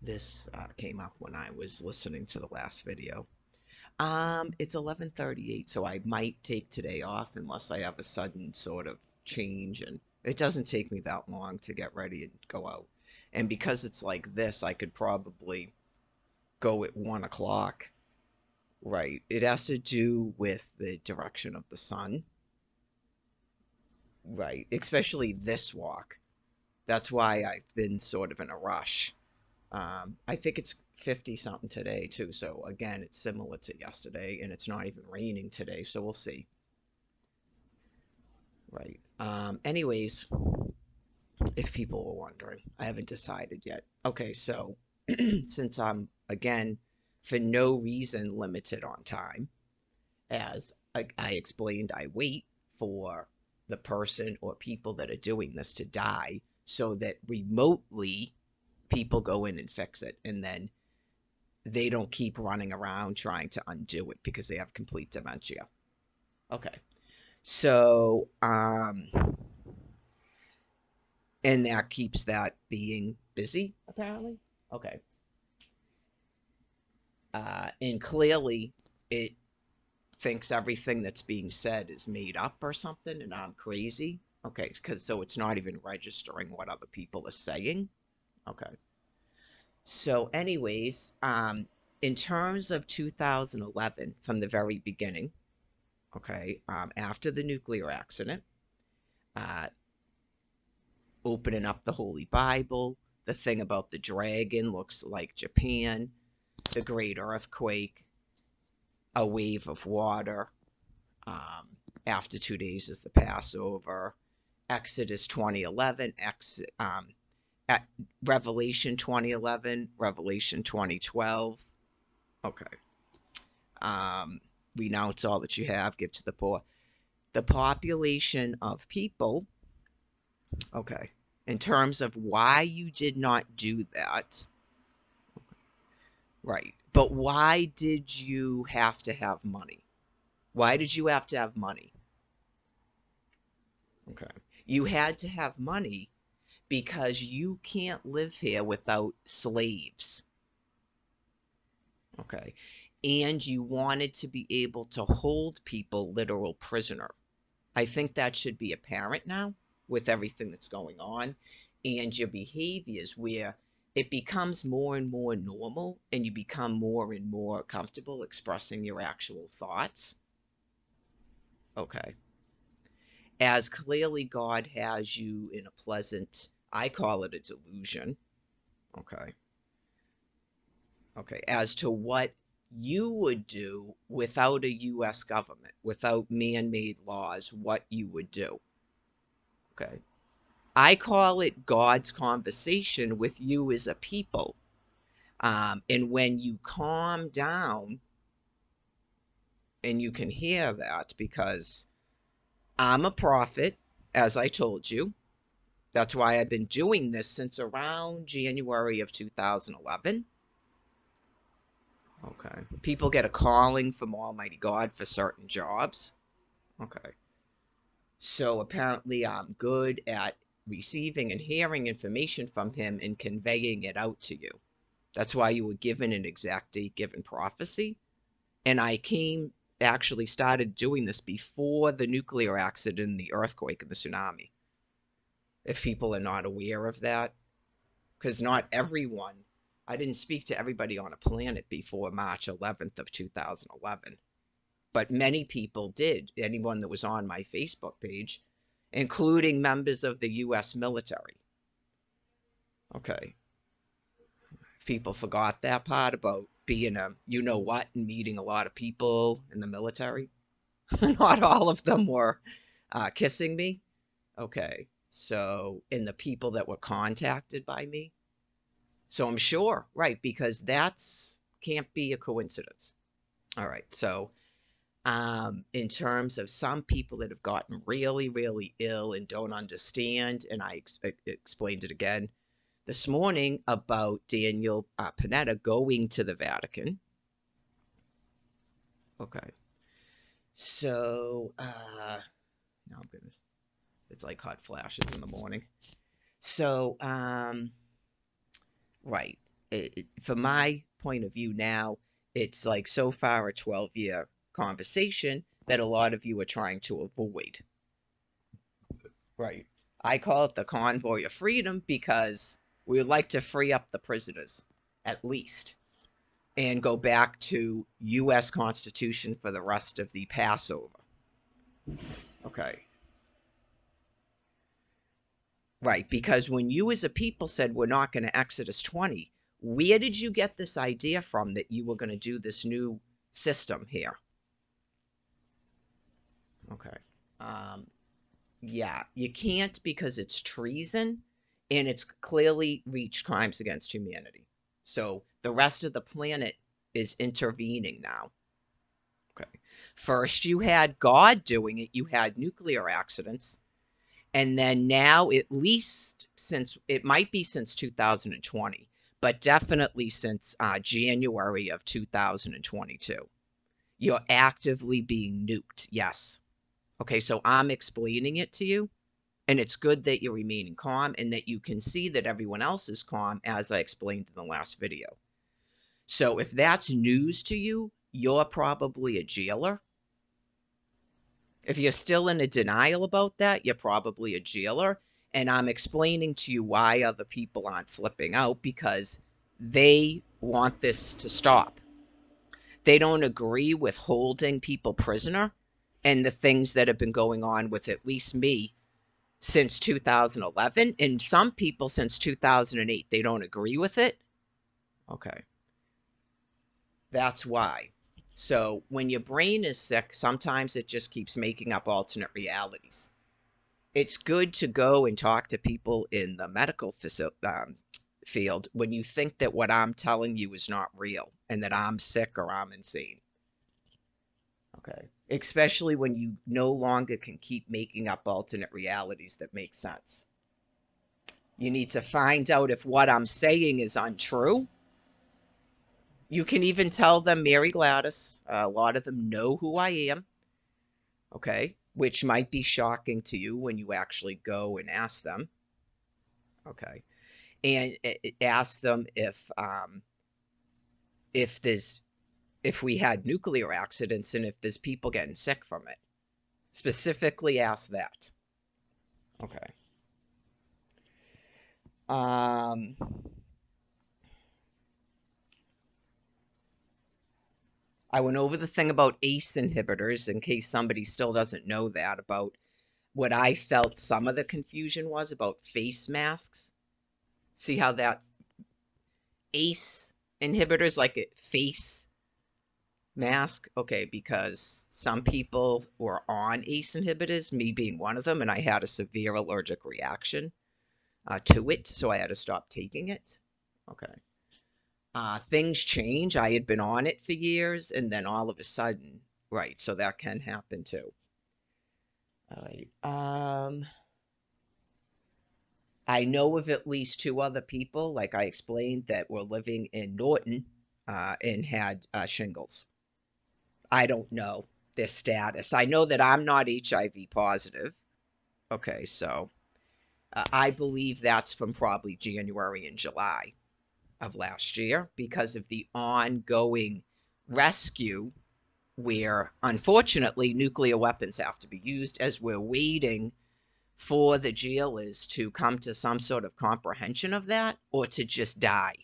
This came up when I was listening to the last video. It's 11:38, so I might take today off unless I have a sudden sort of change, and it doesn't take me that long to get ready and go out. And because it's like this, I could probably go at 1 o'clock. Right. It has to do with the direction of the sun. Right. Especially this walk. That's why I've been sort of in a rush. I think it's 50 something today too. So again, it's similar to yesterday, and it's not even raining today. So we'll see. Right. Anyways, if people were wondering, I haven't decided yet. Okay, so since I'm again for no reason limited on time, as I explained, I wait for the person or people that are doing this to die so that remotely people go in and fix it, and then they don't keep running around trying to undo it because they have complete dementia. Okay. So, and that keeps that being busy, apparently. Okay. And clearly it thinks everything that's being said is made up or something, and I'm crazy. Okay, because so it's not even registering what other people are saying. Okay. So, anyways, in terms of 2011, from the very beginning, okay, after the nuclear accident, uh, opening up the Holy Bible, the thing about the dragon looks like Japan, the great earthquake, a wave of water. Um, After 2 days is the Passover. Exodus 2011, at Revelation 2011, Revelation 2012. Okay. Um, Renounce all that you have, give to the poor. The population of people, okay, in terms of why you did not do that, right, but why did you have to have money? Why did you have to have money? Okay. You had to have money because you can't live here without slaves. Okay. And you wanted to be able to hold people literal prisoner. I think that should be apparent now with everything that's going on and your behaviors where it becomes more and more normal and you become more and more comfortable expressing your actual thoughts. Okay. As clearly God has you in a pleasant, I call it a delusion. Okay. Okay. As to what you would do without a U.S. government, without man made laws, what you would do. Okay. I call it God's conversation with you as a people. And when you calm down, and you can hear that because I'm a prophet, as I told you. That's why I've been doing this since around January of 2011. Okay. People get a calling from Almighty God for certain jobs. Okay. So apparently I'm good at receiving and hearing information from Him and conveying it out to you. That's why you were given an exact date given prophecy. And I actually started doing this before the nuclear accident, the earthquake, and the tsunami. If people are not aware of that, because not everyone, I didn't speak to everybody on a planet before March 11th of 2011, but many people did. Anyone that was on my Facebook page, including members of the U.S. military. Okay, people forgot that part about being a you know what and meeting a lot of people in the military. Not all of them were kissing me. Okay, so in the people that were contacted by me. So I'm sure, right, because that's can't be a coincidence. All right, so in terms of some people that have gotten really, really ill and don't understand, and I explained it again this morning about Daniel Panetta going to the Vatican. Okay. So, no, I'm goodness. It's like hot flashes in the morning. So, right. from my point of view now, it's like so far a 12-year conversation that a lot of you are trying to avoid. Right. I call it the convoy of freedom because we would like to free up the prisoners, at least, and go back to U.S. Constitution for the rest of the Passover. Okay. Right, because when you as a people said we're not going to Exodus 20, where did you get this idea from that you were going to do this new system here? Okay. Yeah, you can't because it's treason and it's clearly reached crimes against humanity. So the rest of the planet is intervening now. Okay. First, you had God doing it, you had nuclear accidents. And then now, at least since it might be since 2020, but definitely since January of 2022, you're actively being nuked. Yes. Okay, so I'm explaining it to you, and it's good that you're remaining calm and that you can see that everyone else is calm, as I explained in the last video. So if that's news to you, you're probably a jailer. If you're still in a denial about that, you're probably a jailer. And I'm explaining to you why other people aren't flipping out, because they want this to stop. They don't agree with holding people prisoner and the things that have been going on with at least me since 2011, and some people since 2008. They don't agree with it. Okay. That's why. So when your brain is sick, sometimes it just keeps making up alternate realities. It's good to go and talk to people in the medical field when you think that what I'm telling you is not real and that I'm sick or I'm insane. Okay. Especially when you no longer can keep making up alternate realities that make sense. You need to find out if what I'm saying is untrue. You can even tell them, Mary Gladys, a lot of them know who I am, okay, which might be shocking to you when you actually go and ask them, okay, and ask them if there's if we had nuclear accidents and if there's people getting sick from it. Specifically ask that. Okay. I went over the thing about ACE inhibitors in case somebody still doesn't know that, about what I felt some of the confusion was about face masks. See how that ACE inhibitors, like a face mask? Okay, because some people were on ACE inhibitors, me being one of them, and I had a severe allergic reaction to it, so I had to stop taking it. Okay. Things change. I had been on it for years, and then all of a sudden, right, so that can happen too. All right. I know of at least two other people, like I explained, that were living in Norton and had shingles. I don't know their status. I know that I'm not HIV positive. Okay, so I believe that's from probably January and July of last year because of the ongoing rescue where, unfortunately, nuclear weapons have to be used as we're waiting for the jailers to come to some sort of comprehension of that or to just die.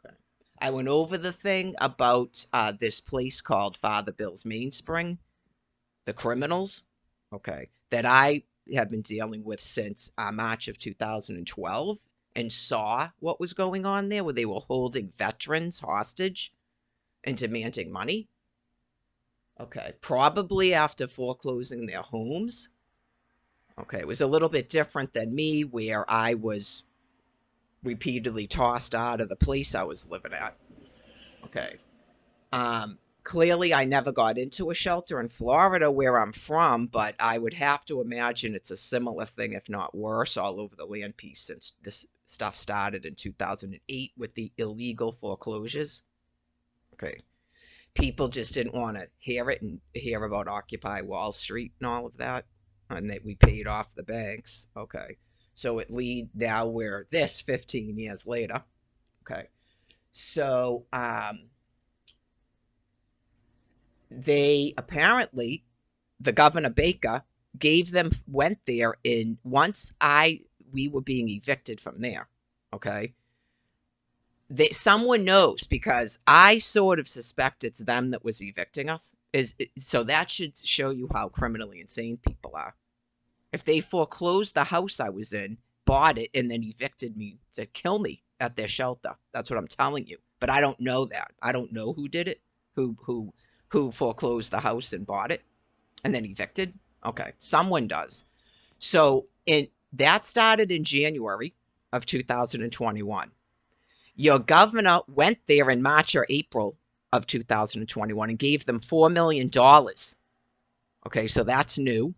Okay. I went over the thing about this place called Father Bill's Mainspring, the criminals, okay, that I have been dealing with since March of 2012 and saw what was going on there, where they were holding veterans hostage and demanding money. Okay, probably after foreclosing their homes. Okay, it was a little bit different than me, where I was repeatedly tossed out of the place I was living at. Okay. Clearly, I never got into a shelter in Florida where I'm from, but I would have to imagine it's a similar thing, if not worse, all over the land piece since this stuff started in 2008 with the illegal foreclosures. Okay. People just didn't want to hear it and hear about Occupy Wall Street and all of that, and that we paid off the banks. Okay. So it lead now we're this 15 years later. Okay. So they apparently, the Governor Baker went there in once we were being evicted from there. Okay. Someone knows because I sort of suspect it's them that was evicting us. So that should show you how criminally insane people are. If they foreclosed the house I was in, bought it, and then evicted me to kill me at their shelter, that's what I'm telling you. But I don't know that. I don't know who did it, who foreclosed the house and bought it, and then evicted. Okay, someone does. So that started in January of 2021. Your governor went there in March or April of 2021 and gave them $4 million. Okay, so that's new.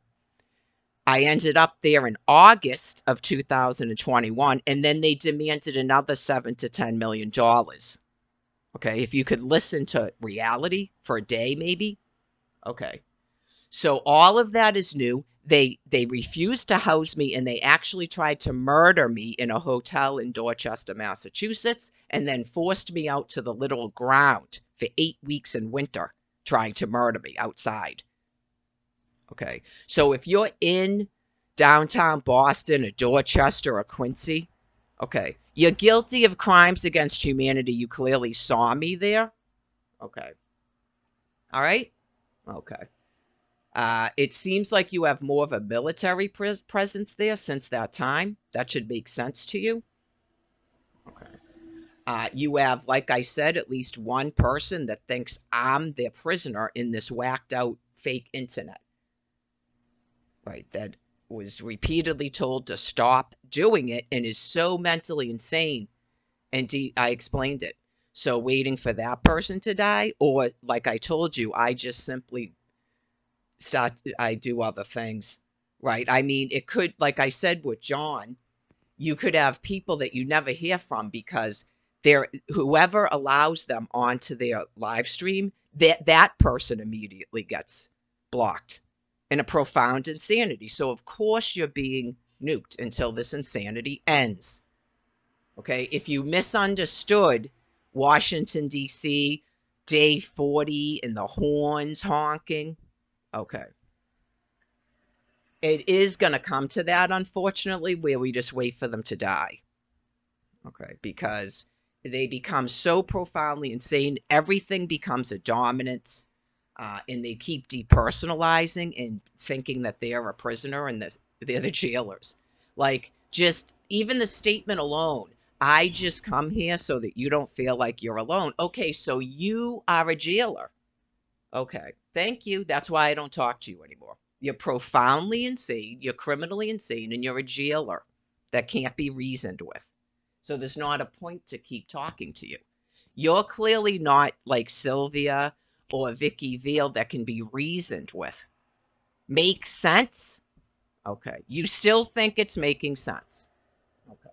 I ended up there in August of 2021, and then they demanded another $7 to $10 million. Okay, if you could listen to reality for a day, maybe. Okay, so all of that is new. They refused to house me, and they actually tried to murder me in a hotel in Dorchester, Massachusetts, and then forced me out to the little ground for 8 weeks in winter, trying to murder me outside. Okay, so if you're in downtown Boston or Dorchester or Quincy, okay, you're guilty of crimes against humanity. You clearly saw me there. Okay, all right, okay. It seems like you have more of a military presence there since that time. That should make sense to you. Okay. You have, like I said, at least one person that thinks I'm their prisoner in this whacked out fake internet. Right, that was repeatedly told to stop doing it and is so mentally insane. And I explained it. So waiting for that person to die, or like I told you, I just simply I do other things. Right? I mean, it could, like I said with John, you could have people that you never hear from because they're whoever allows them onto their live stream, that person immediately gets blocked in a profound insanity. So of course you're being nuked until this insanity ends. Okay, if you misunderstood Washington D.C. day 40 and the horns honking, okay, it is going to come to that, unfortunately, where we just wait for them to die. Okay, because they become so profoundly insane, everything becomes a dominance, and they keep depersonalizing and thinking that they are a prisoner and they're the jailers. Like, just even the statement alone, I just come here so that you don't feel like you're alone. Okay, so you are a jailer. Okay, thank you. That's why I don't talk to you anymore. You're profoundly insane, you're criminally insane, and you're a jailer that can't be reasoned with. So there's not a point to keep talking to you. You're clearly not like Sylvia or Vicky Vale that can be reasoned with. Makes sense? Okay. You still think it's making sense. Okay.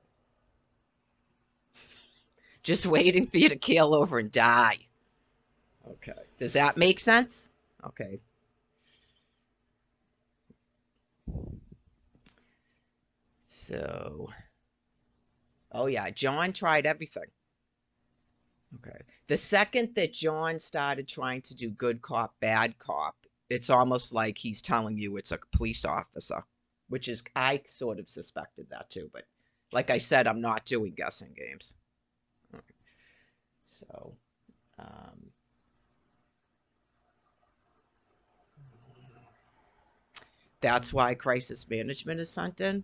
Just waiting for you to keel over and die. Okay. Does that make sense? Okay. So, oh yeah, John tried everything. Okay. The second that John started trying to do good cop, bad cop, it's almost like he's telling you it's a police officer, which is, I sort of suspected that too. But like I said, I'm not doing guessing games. Okay. So, um, that's why crisis management is sent in.